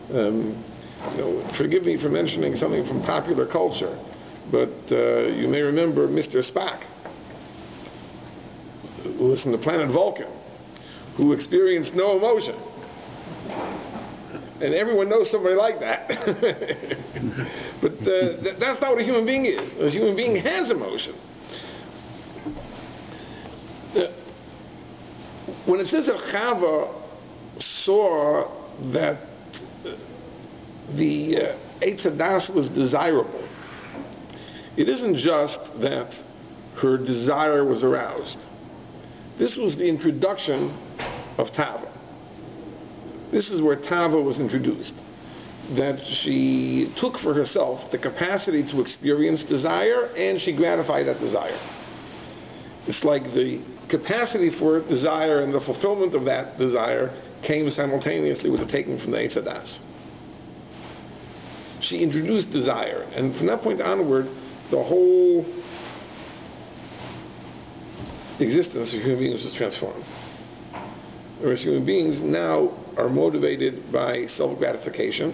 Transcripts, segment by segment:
Forgive me for mentioning something from popular culture, but you may remember Mr. Spock, who was from the planet Vulcan, who experienced no emotion. And everyone knows somebody like that. But that's not what a human being is. A human being has emotion. When it says that Chava saw that the Eitz Hadas was desirable, it isn't just that her desire was aroused. This was the introduction of Tava. This is where Tava was introduced. That she took for herself the capacity to experience desire, and she gratified that desire. It's like the capacity for desire and the fulfillment of that desire came simultaneously with the taking from the Eitz Hadas. She introduced desire, and from that point onward, the whole existence of human beings was transformed. Whereas human beings now are motivated by self-gratification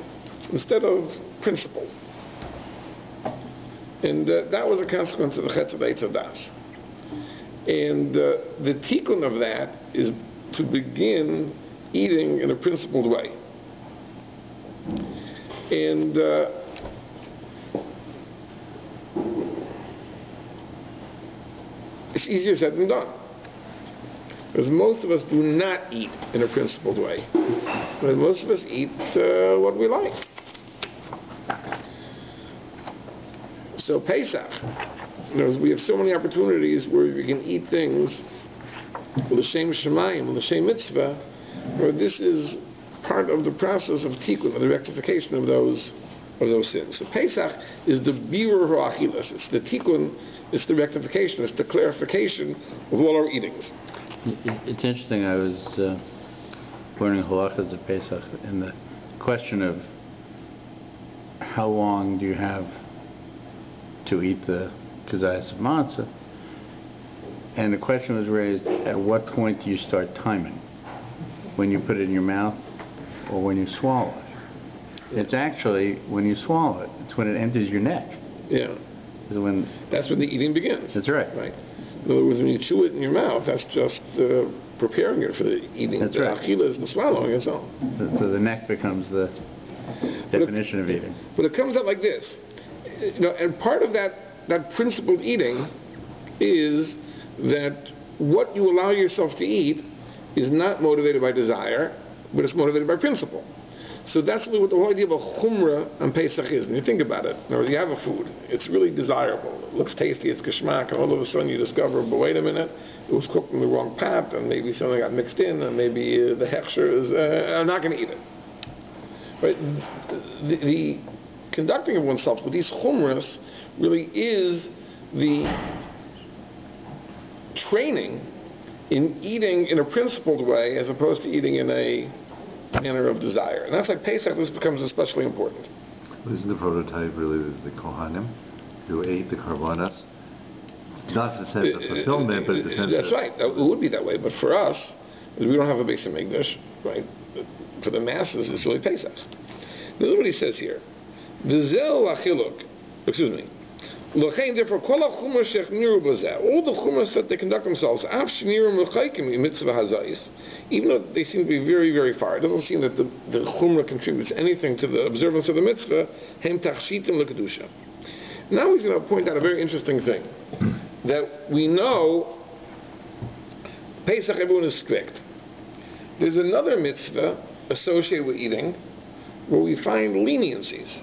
instead of principle. And that was a consequence of the Chetz of Eitz Hadas. And the tikkun of that is to begin eating in a principled way. And it's easier said than done. Because most of us do not eat in a principled way. But most of us eat what we like. So Pesach, we have so many opportunities where we can eat things l'shem shemayim, l'shem mitzvah, where this is part of the process of tikkun, of the rectification of those sins. So Pesach is the birur ha'achilas. It's the tikkun, it's the rectification, it's the clarification of all our eatings. It's interesting, I was learning halachas of Pesach, and the question of how long do you have to eat the kazayas of matzah, and the question was raised, at what point do you start timing? When you put it in your mouth or when you swallow it? It's actually when you swallow it. It's when it enters your neck. Yeah. That's when the eating begins. That's right. Right. In other words, when you chew it in your mouth, that's just preparing it for the eating. That's the right. achila is the swallowing itself. So the neck becomes the definition of eating. But it comes out like this. And part of that principled eating is that what you allow yourself to eat is not motivated by desire, but it's motivated by principle. So that's what the whole idea of a chumrah on Pesach is. And you think about it. In other words, you have a food. It's really desirable. It looks tasty. It's geschmack. And all of a sudden you discover, but wait a minute, it was cooked in the wrong pot, and maybe something got mixed in, and maybe the hechsher is, I'm not going to eat it. Right? The conducting of oneself with these chumras really is the training in eating in a principled way as opposed to eating in a manner of desire. And that's like Pesach, this becomes especially important. Isn't the prototype really the Kohanim who ate the karbanos? Not in the sense of fulfillment, but in the sense that's right. It would be that way. But for us, we don't have a Beis Hamikdash, right? For the masses, it's really Pesach. This is what he says here. V'zeu achiluk. Excuse me. L'chein, therefore, kol ha'chumras shechniru b'zeh, all the chumras that they conduct themselves, af sheniru m'chaykim in mitzvah hazayis, even though they seem to be very, very far, it doesn't seem that the chumrah contributes anything to the observance of the mitzvah, hem tachshitim l'kedusha. Now he's going to point out a very interesting thing, that we know Pesach, everyone is strict. There's another mitzvah associated with eating where we find leniencies.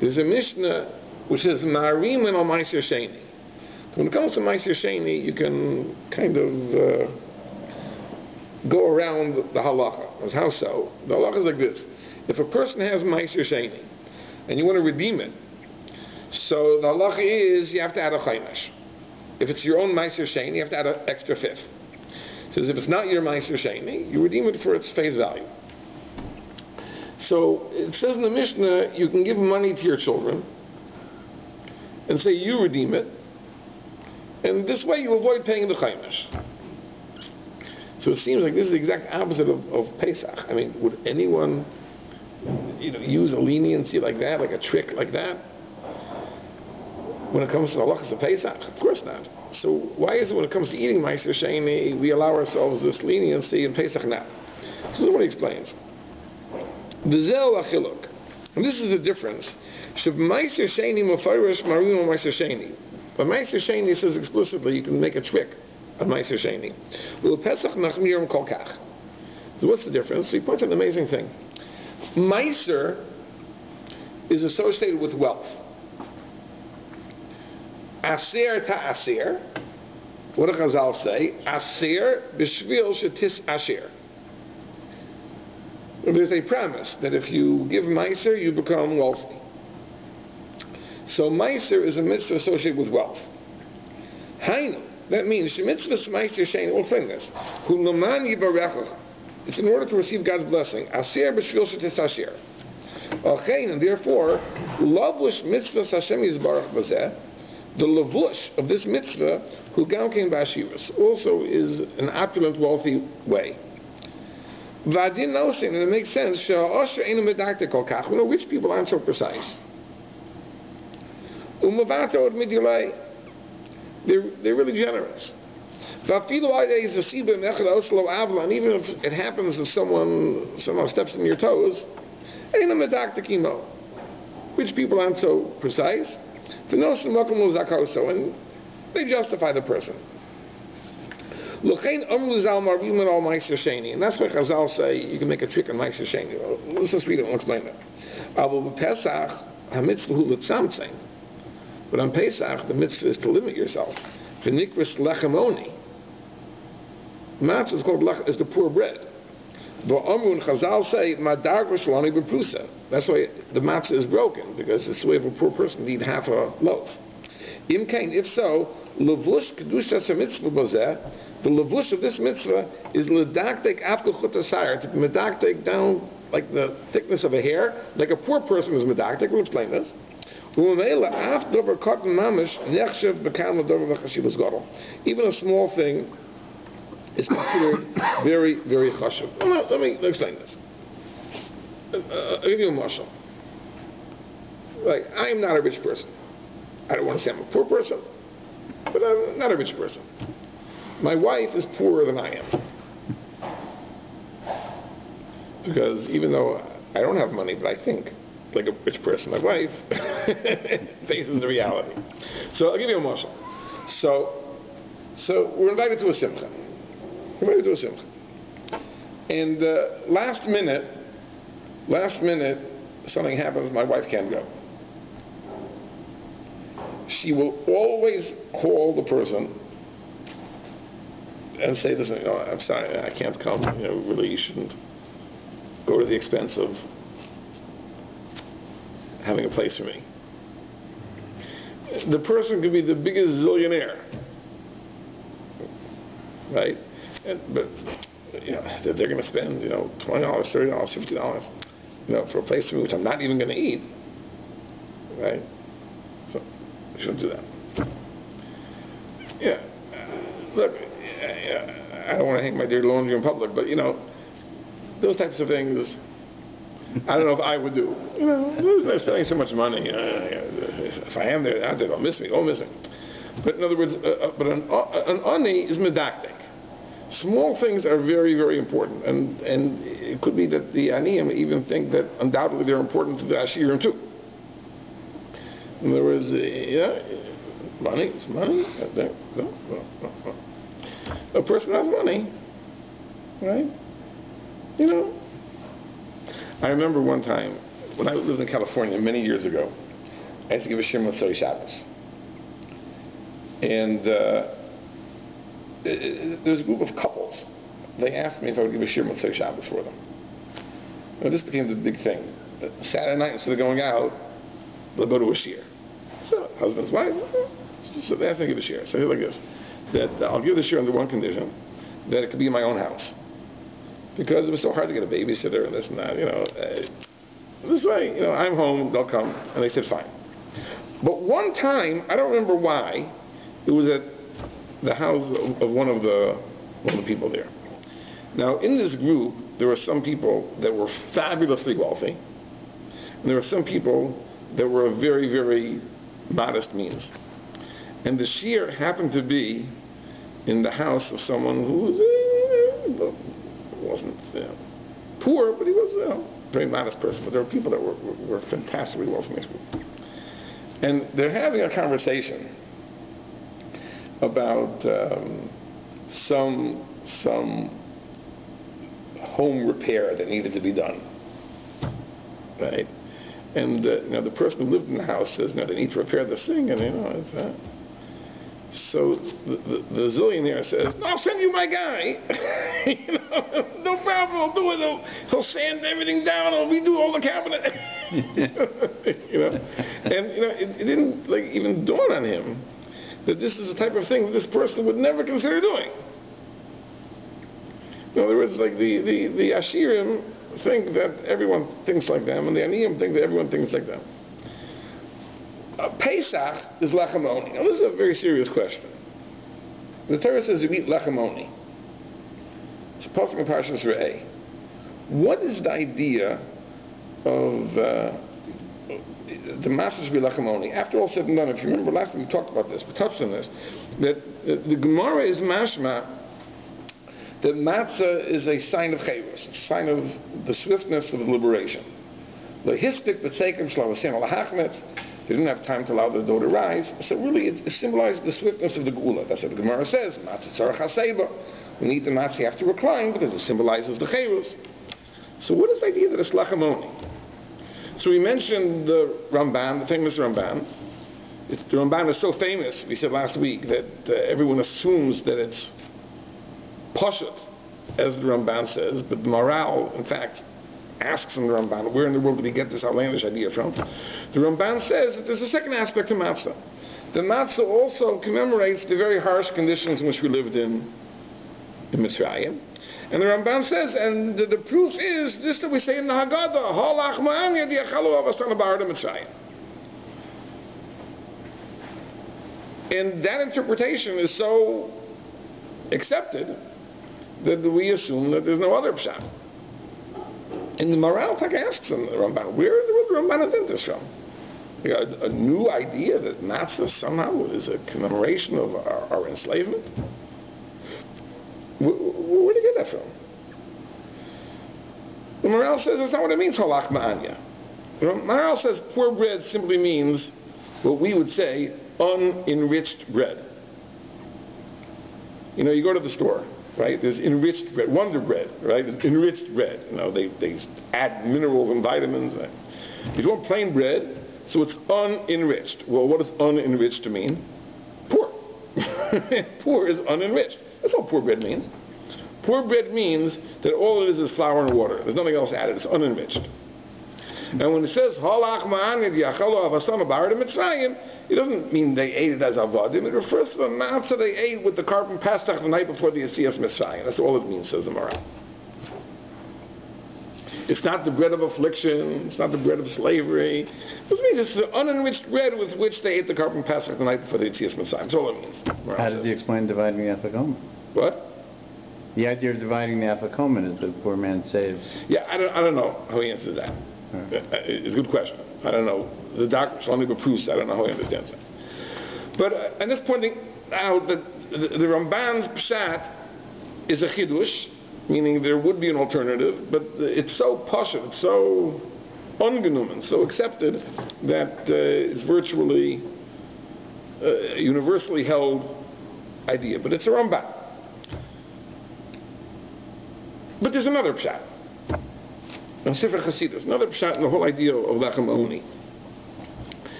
There's a Mishnah which says Ma'arim and al Ma'aser Sheni. When it comes to Ma'aser Sheni, you can kind of go around the halacha. How so? The halacha is like this. If a person has Ma'aser Sheni and you want to redeem it, so the halacha is you have to add a chaymash. If it's your own Ma'aser Sheni, you have to add an extra fifth. It says if it's not your Ma'aser Sheni, you redeem it for its face value. So it says in the Mishnah, you can give money to your children and say you redeem it, and this way you avoid paying the chaymash. So it seems like this is the exact opposite of Pesach. I mean, would anyone use a leniency like that, like a trick like that, when it comes to halachas of Pesach? Of course not. So why is it when it comes to eating Meiser Sheni, we allow ourselves this leniency in Pesach not? So this is what he explains. V'zel achiluk. And this is the difference. Sheb Meiser Sheni mefarish marim Meiser Sheni. But Meiser Sheni says explicitly you can make a trick on Meiser Sheni. Pesach nachmir kol kach. So what's the difference? So he points out an amazing thing. Meiser is associated with wealth. Aser ta'aser. What do Chazal say? Aser b'shvil shetis asher. There's a premise that if you give Meiser, you become wealthy. So Meiser is a mitzvah associated with wealth. Hainu. That means shemitzvahs Meiser shein. We'll find this. Hu l'man yivarechacha. It's in order to receive God's blessing. Aser b'shvil shetis asher. And therefore, lavush mitzvahs Hashem yizbarach bazeh. The lavush of this mitzvah, who gam came b'ashiras, also is an opulent, wealthy way. V'adin nosin, and it makes sense. She'asher einu medaktek kol kach. Rich people aren't so precise. Umavato od midilei. They're really generous. V'afilu adei is a siba mechad oslo avla, and even if it happens that someone steps on your toes, einu medaktek imo. Rich people aren't so precise. And they justify the person. And that's why Chazal say you can make a trick on Meiser Sheni. Let's just read it and explain it. But on Pesach, the mitzvah is to limit yourself. Matzah is called is the poor bread. But Chazal say that's why the matzah is broken, because it's the way of a poor person to eat half a loaf. If so, levush kedushas mitzvah bozeh. The levush of this mitzvah is ledaktek after chutasayir, to medaktek down like the thickness of a hair, like a poor person is medaktek. We'll explain this. Even a small thing is considered very, very chashuv. Let me explain this. I'll give you a marshal. Like, I'm not a rich person. I don't want to say I'm a poor person, but I'm not a rich person. My wife is poorer than I am. Because even though I don't have money, but I think like a rich person, my wife faces the reality. So I'll give you a marshal. So we're invited to a simcha. And last minute, something happens, my wife can't go. She will always call the person and say, listen, I'm sorry, I can't come. Really, you shouldn't go to the expense of having a place for me. The person could be the biggest zillionaire, right? But they're going to spend, $20, $30, $50, for a place for me, which I'm not even going to eat, right? So you shouldn't do that. Look, I don't want to hang my dirty laundry in public, but those types of things, I don't know if I would do. They're spending so much money. If I am there, they'll miss me. Don't miss me. But in other words, but an ani is medaktek. Small things are very, very important, and it could be that the aniyim even think that undoubtedly they're important to the ashirim too. In other words, money is money. A person has money, right? I remember one time when I lived in California many years ago, I used to give a shir Motzei Shabbos, and there's a group of couples. They asked me if I would give a shir Motzei Shabbos for them. This became the big thing. Saturday night, instead of going out, they'll go to a shir. So husbands, wives, so they asked me to give a shir. So I said like this, that I'll give the shir under one condition, that it could be in my own house. Because it was so hard to get a babysitter and this and that, this way, I'm home, they'll come. And they said, fine. But one time, I don't remember why, it was at the house of one of the people there. Now, in this group, there were some people that were fabulously wealthy, and there were some people that were of very, very modest means. And the shiur happened to be in the house of someone who was, wasn't poor, but he was a very modest person. But there were people that were fantastically wealthy in this group. And they're having a conversation about some home repair that needed to be done, right? And the person who lived in the house says, they need to repair this thing, and it's, so the zillionaire says, I'll send you my guy. No problem, I'll do it. He'll sand everything down. I'll redo all the cabinet. And it didn't even dawn on him that this is the type of thing that this person would never consider doing. In other words, the Ashirim think that everyone thinks like them, and the Aniyim think that everyone thinks like them. Pesach is lechem oni. Now, this is a very serious question. The Torah says you eat lechem oni. It's a pasuk in Parshas Re'eh. What is the idea of the matzah should be lechem oni? After all said and done, if you remember last time we talked about this, we touched on this, that the Gemara is mashma that matzah is a sign of chayrus, a sign of the swiftness of liberation. The hispik b'tzeikim shlo v'sim al hachmetz. They didn't have time to allow the dough to rise. So really, it symbolized the swiftness of the geula. That's what the Gemara says. Matzah tzarech haseba. When you eat the matzah, you have to recline because it symbolizes the chayrus. So what is the idea that it's lechem oni? So we mentioned the Ramban, the famous Ramban. The Ramban is so famous, we said last week, that everyone assumes that it's Pashut, as the Ramban says, but the Maral, in fact, asks in the Ramban, where in the world did he get this outlandish idea from? The Ramban says that there's a second aspect to matzah. The matzah also commemorates the very harsh conditions in which we lived in Mitzrayim. And the Ramban says, and the proof is this that we say in the Haggadah, Halach ma'anya diachalu avastan bar Mitzrayim. And that interpretation is so accepted that we assume that there's no other pshat. And the Maral asks in the Ramban, where did the Ramban invent this from? A new idea that matzah somehow is a commemoration of our enslavement? Where did he get that from? The Maral says that's not what it means, halach ma'anya. The Maral says poor bread simply means what we would say unenriched bread. You go to the store, right? There's enriched bread, Wonder Bread, right? There's enriched bread. They add minerals and vitamins. Right? If you want plain bread, so it's unenriched. Well, what does unenriched mean? Poor. Poor is unenriched. That's all poor bread means. Poor bread means that all it is flour and water. There's nothing else added. It's unenriched. And when it says halach ma'anid yachalu avasam bar Mitzrayim, it doesn't mean they ate it as avodim. It refers to the matzah they ate with the carbon Pesach the night before the Yetzias Mitzrayim. That's all it means, says the Maral. It's not the bread of affliction. It's not the bread of slavery. This means it's the unenriched bread with which they ate the carbon Pesach the night before the Yetzias Mitzrayim. That's all it means. How did you explain dividing the afikomen? What? The idea of dividing the afikomen is that the poor man saves. Yeah, I don't know how he answers that. Right. It's a good question. I don't know. The doctor, Shalom Proust, I don't know how he understands that. But I'm just pointing out that the Ramban's pshat is a chidush, meaning there would be an alternative, but it's so pashut, it's so ungenommen, so accepted, that it's virtually a universally held idea. But it's a Ramban. But there's another pshat. And Sefer Chasidus, another pshat in the whole idea of lechem oni.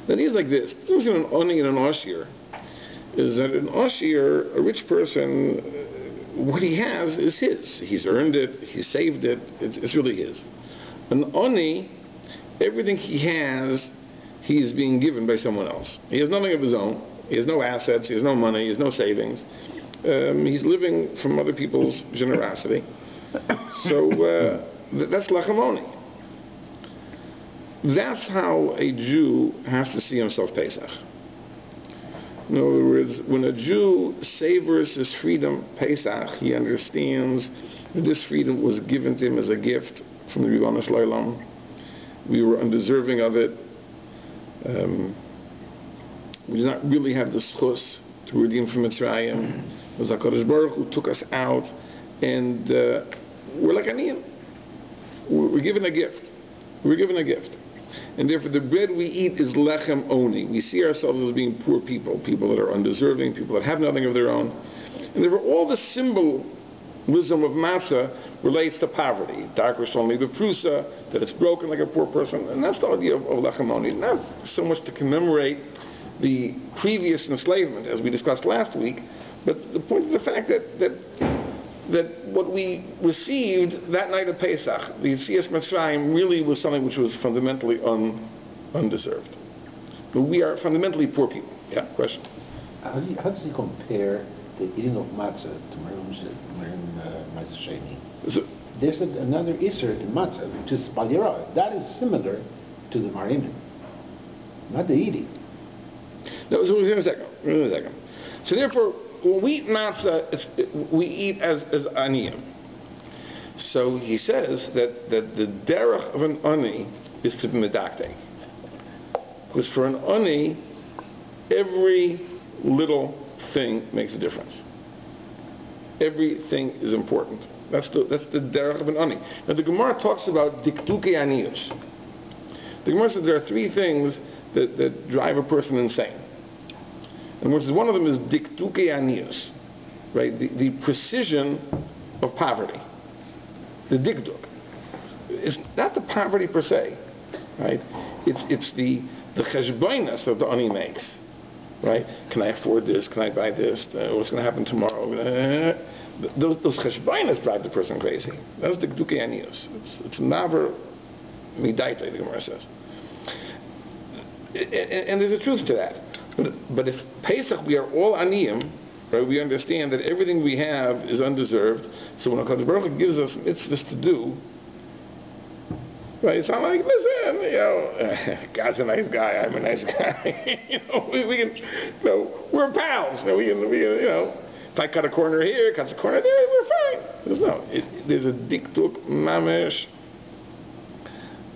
The idea is like this: the difference between an oni and an ashir is that an ashir, a rich person, what he has is his. He's earned it, he saved it, it's really his. An oni, everything he has, he is being given by someone else. He has nothing of his own. He has no assets, he has no money, he has no savings. He's living from other people's generosity. So that's lechem oni. That's how a Jew has to see himself Pesach. In other words, when a Jew savors his freedom, Pesach, he understands that this freedom was given to him as a gift from the Ribbono Shel Olam. We were undeserving of it. We did not really have the schus to redeem from Mitzrayim. It was HaKadosh Baruch who took us out, and we're like aniyim. We're given a gift. We're given a gift. And therefore the bread we eat is lechem oni. We see ourselves as being poor people, people that are undeserving, people that have nothing of their own. And therefore all the symbolism of matzah relates to poverty. Darker only the prusa, that it's broken like a poor person. And that's the idea of lechem oni. Not so much to commemorate the previous enslavement, as we discussed last week, but the point of the fact that what we received that night of Pesach, the Yetzias Mitzrayim, really was something which was fundamentally undeserved. But we are fundamentally poor people. Yeah, question? How does he compare the eating of matzah to Marim Matzah Sheni? So, there's another Isser in matzah, which is Balira. That is similar to the Marim, not the eating. No, so in a second. So therefore, when we eat matzah, we eat as aniyim. So he says that the derech of an ani is to be medakte. Because for an ani, every little thing makes a difference. Everything is important. That's the derech of an ani. Now the Gemara talks about dikduke aniyus. The Gemara says there are three things that drive a person insane. And one of them is dikduke aniyus, right? The precision of poverty. The dikduk. It's not the poverty per se, right? It's the cheshbonos that the ani makes, right? Can I afford this? Can I buy this? What's going to happen tomorrow? Those cheshbonos drive the person crazy. That's dikduke aniyus. It's maver midaita, the Gemara says. And there's a truth to that. But if Pesach we are all aniyim, right, we understand that everything we have is undeserved. So when HaKadosh Baruch Hu gives us mitzvahs to do, right, it's not like, listen, God's a nice guy, I'm a nice guy. We can, we're pals. We can, if I cut a corner here, cut a corner there, we're fine. There's a dikduk mamesh.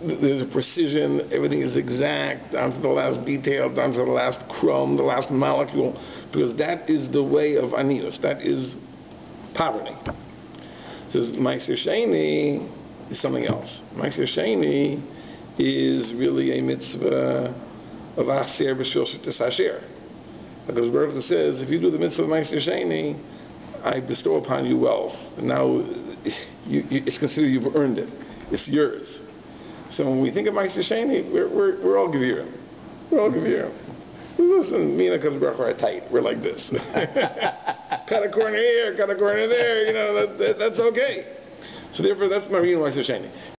There's a precision, everything is exact, down to the last detail, down to the last crumb, the last molecule, because that is the way of aniyus, that is poverty. It says, Ma'aser Sheni is something else. Ma'aser Sheni is really a mitzvah of Aser B'Shoshet Asher. Because Baruch Hu says, if you do the mitzvah of Ma'aser Sheni, I bestow upon you wealth. And now it's considered you've earned it. It's yours. So when we think of Ma'aser Sheni, we're all Gevirim. We're all Gevirim. Listen, me and HaKadosh Baruch Hu are tight. We're like this. Cut a corner here, cut a corner there. That's okay. So therefore, that's Marin Ma'aser Sheni.